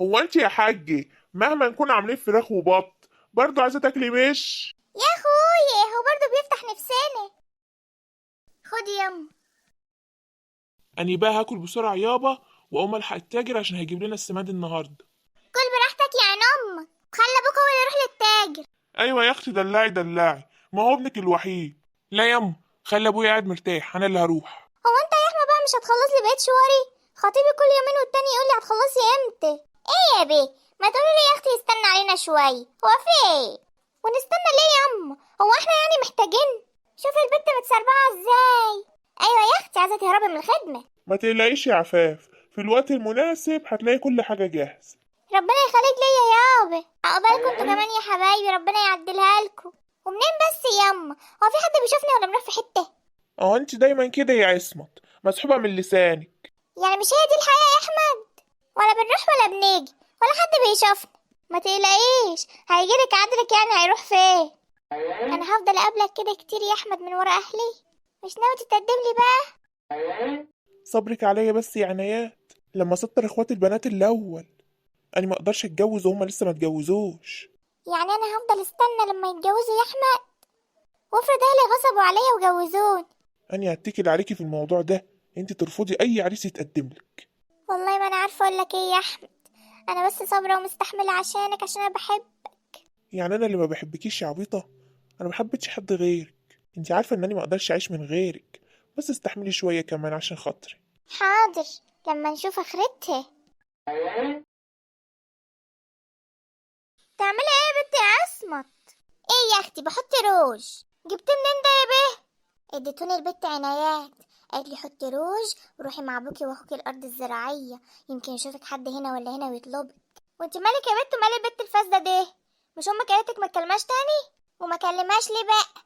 هو انت يا حاجة مهما نكون عاملين فراخ وبط برضه عايزة تاكلي مش؟ يا اخويا هو برضه بيفتح نفسنا. خد يم. أنا بقى هاكل بسرعة يابا وأقوم ألحق التاجر عشان هيجيب لنا السماد النهاردة. كل براحتك يا عين امك، خلي ابوك هو اللي يروح للتاجر. أيوة يا أختي دلعي دلعي، ما هو ابنك الوحيد. لا يما، خلي أبويا قاعد مرتاح، أنا اللي هروح. هو انت يا احمد بقى مش هتخلص لي بقيت شواري؟ خطيبي كل يومين والتاني يقول لي هتخلصي امتى؟ ايه يا بيه، ما تقولي لي يا اختي استنى علينا شويه، هو في ايه؟ ونستنى ليه يا اما؟ هو احنا يعني محتاجين؟ شوفي البنت متسربعه ازاي. ايوه يا اختي عايزه تهربي من الخدمه. ما تقلقيش يا عفاف، في الوقت المناسب هتلاقي كل حاجة جاهزة. ربنا يخليك ليا يابا، عقبالكم انتوا كمان يا حبايبي، ربنا يعدلها لكم. ومنين بس ياما؟ هو في حد بيشوفني ولا بنروح في حته؟ أهو أنت دايما كده يا عصمت، مسحوبة من لسانك. يعني مش هي دي الحياه يا احمد؟ ولا بنروح ولا بنيجي ولا حد بيشوفنا. ما تقلقيش هيجيلك عدلك، يعني هيروح فين؟ انا هفضل اقابلك كده كتير يا احمد من ورا اهلي. مش ناوي تتقدم لي بقى؟ صبرك عليا بس يا عنايات، لما سطر اخوات البنات الأول. أنا ما أقدرش أتجوز وهما لسه ما اتجوزوش. يعني انا هفضل استنى لما يتجوزوا يا احمد؟ وافرض اهلي غصبوا عليا وجوزوني؟ أنا هتكل عليكي في الموضوع ده، أنت ترفضي أي عريس يتقدم لك. والله ما انا عارفه اقول لك ايه يا احمد. انا بس صابره ومستحمله عشانك، عشان انا بحب. يعني أنا اللي ما بحبكيش يا عبيطة؟ أنا ما بحبتش حد غيرك، أنت عارفة إنني ما أقدرش أعيش من غيرك. بس استحملي شوية كمان عشان خاطري. حاضر، لما نشوف اخرتها. تعملي ايه يا بنتي يا عصمت؟ ايه يا اختي بحط روج. جبت منين ده يا بيه؟ اديتوني البت عنايات، قالت لي حطي روج وروحي مع ابوكي واخوكي الارض الزراعيه، يمكن يشوفك حد هنا ولا هنا ويطلبك. وانت مالك يا بنت ومال البت الفاسده دي؟ مش امك قالتك ما تكلماش تاني؟ وما كلماش ليه بقى؟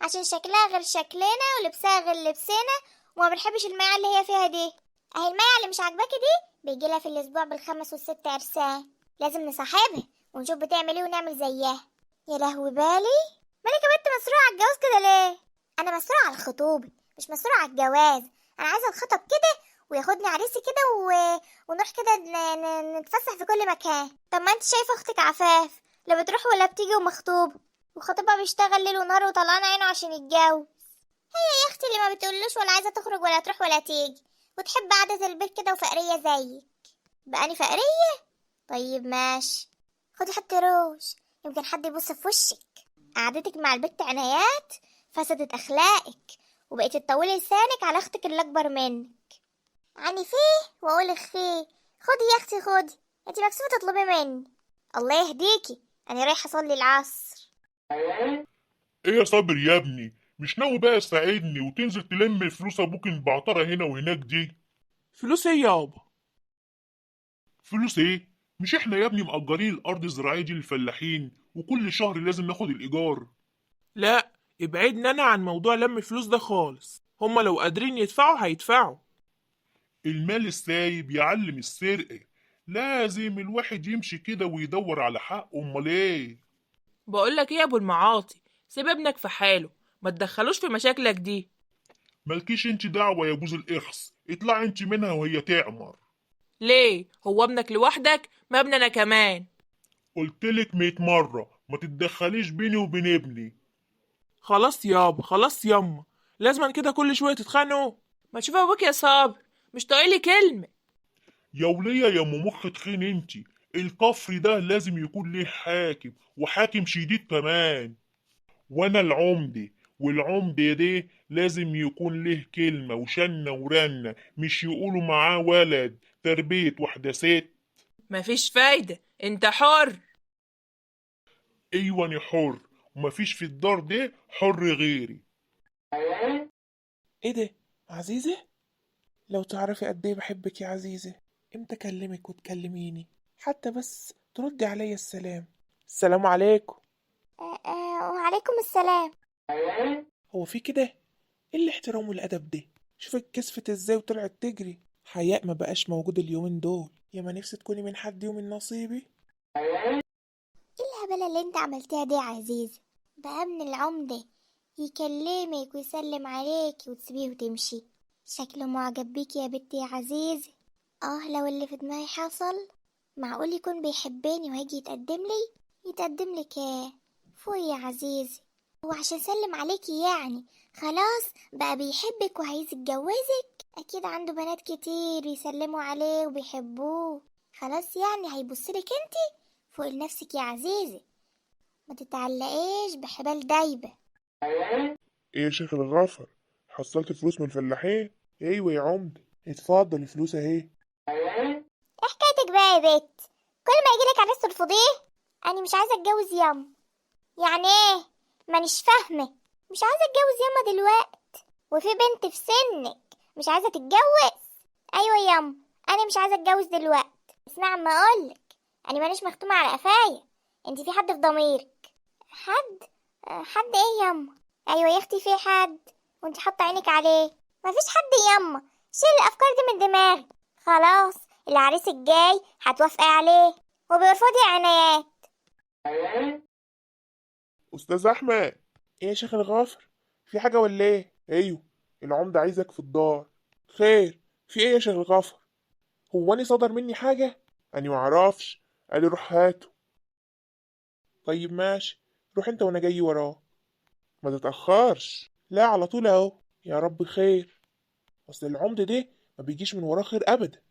عشان شكلها غير شكلنا ولبسها غير لبسنا، وما بنحبش الميعة اللي هي فيها دي. اهي الميعة اللي مش عاجباكي دي بيجيلها في الاسبوع بالخمس والست عرسان، لازم نصاحبها ونشوف بتعمل ايه ونعمل زيها. يا لهوي بالي، مالك يا بنت مسروعة على الجواز كده ليه؟ انا مسروعة على الخطوبة، مش مسروعة على الجواز. انا عايزة الخطب كده وياخدني عريسي كده ونروح كده نتفسح في كل مكان. طب ما انت شايفة اختك عفاف، لا بتروح ولا بتيجي ومخطوبة، وخطيبها بيشتغل ليل ونهار وطلعان عينه عشان يتجوز. يا اختي اللي ما بتقولوش ولا عايزة تخرج ولا تروح ولا تيجي، وتحب قعدة البيت كده وفقرية زيك. بقى أنا فقرية؟ طيب ماشي، خدي حطي روج، يمكن حد يبص في وشك. قعدتك مع البت عنايات فسدت اخلاقك، وبقيتي تطولي لسانك على اختك اللي اكبر منك. عني فيه واقولك فيه. خدي يا اختي خدي، انتي مكسوفة تطلبي مني. الله يهديكي، انا رايحة اصلي العصر. ايه يا صابر يا ابني، مش ناوي بقى تساعدني وتنزل تلم فلوس ابوك المبعترة هنا وهناك دي؟ فلوس إيه يابا؟ فلوس ايه؟ مش احنا يا ابني مأجرين الارض الزراعية دي للفلاحين وكل شهر لازم ناخد الايجار؟ لا، ابعدنا أنا عن موضوع لم الفلوس ده خالص، هما لو قادرين يدفعوا هيدفعوا. المال السايب يعلم السرقة، لازم الواحد يمشي كده ويدور على حقه، امال ايه؟ بقولك إيه يا أبو المعاطي، سيب ابنك في حاله، ما تدخلوش في مشاكلك دي. مالكيش انت دعوة يا بوز الاخس، اطلع انت منها وهي تعمر. ليه؟ هو ابنك لوحدك؟ ما ابني أنا كمان. قلتلك 100 مرة ما تتدخليش بيني وبين ابني. خلاص يابا، خلاص يما، لازم كده كل شوية تتخانقوا؟ ما تشوف أبوك يا صابر، مش طايلي كلمة. يا ولية يا ام مخ تخين انتي، الكفر ده لازم يكون ليه حاكم وحاكم شديد كمان، وانا العمدة، والعمدة ده لازم يكون ليه كلمة وشنة ورنة، مش يقولوا معاه ولد تربية واحدة ست. مفيش فايدة، انت حر. ايواني حر، ومفيش في الدار ده حر غيري. ايه ده؟ عزيزة؟ لو تعرفي قد ايه بحبك يا عزيزة، امتى اكلمك وتكلميني، حتى بس تردي عليا السلام. السلام عليكم. وعليكم السلام. هو في كده؟ ايه الاحترام والادب ده؟ شوفي اتكسفت ازاي وطلعت تجري. حياء ما بقاش موجود اليومين دول، يا ما نفسي تكوني من حد يوم من نصيبي. ايه الهبلة اللي انت عملتها دي يا عزيزة؟ ده ابن العمدة يكلمك ويسلم عليك وتسيبيه وتمشي، شكله معجب بيك يا بنتي يا عزيزة. اه لو اللي في دماغي حصل. معقول يكون بيحبني وهيجي يتقدم لي؟ يتقدم لك ايه؟ فوق يا عزيزي، هو عشان سلم عليكي يعني خلاص بقى بيحبك وعايز يتجوزك؟ اكيد عنده بنات كتير يسلموا عليه وبيحبوه، خلاص يعني هيبصلك انتي؟ فوق لنفسك يا عزيزي، ما تتعلقيش بحبال دايبة. ايه يا شيخ الغفر، حصلت فلوس من الفلاحين؟ ايوه يا عمدة، اتفضل الفلوس اهي. ايه حكايتك بقى يا بت؟ كل ما يجيلك عريس ترفضيه؟ انا مش عايزه اتجوز ياما. يعني ايه؟ مانيش فاهمه. مش عايزه اتجوز ياما دلوقتي، وفي بنت في سنك مش عايزه تتجوز؟ ايوه ياما، انا مش عايزه اتجوز دلوقتي. اسمع اما اقولك، انا مانيش مختومه على قفايا. انت في حد في ضميرك؟ حد؟ حد ايه ياما؟ ايوه يا اختي في حد، وانت حاطه عينك عليه. مفيش حد ياما، شيل الافكار دي من دماغك. خلاص العريس الجاي هتوافقي عليه، وبيرفضي عنايات. استاذ احمد، ايه يا شيخ الغفر، في حاجة ولا ايه؟ ايوه، العمدة عايزك في الدار. خير، في ايه يا شيخ الغفر؟ هو اني صدر مني حاجة؟ اني معرفش، قال لي روح هاته. طيب ماشي، روح انت وانا جاي وراه. ما تتأخرش، لا على طول اهو. يا رب خير، اصل العمدة ده ما بيجيش من وراه خير ابدا.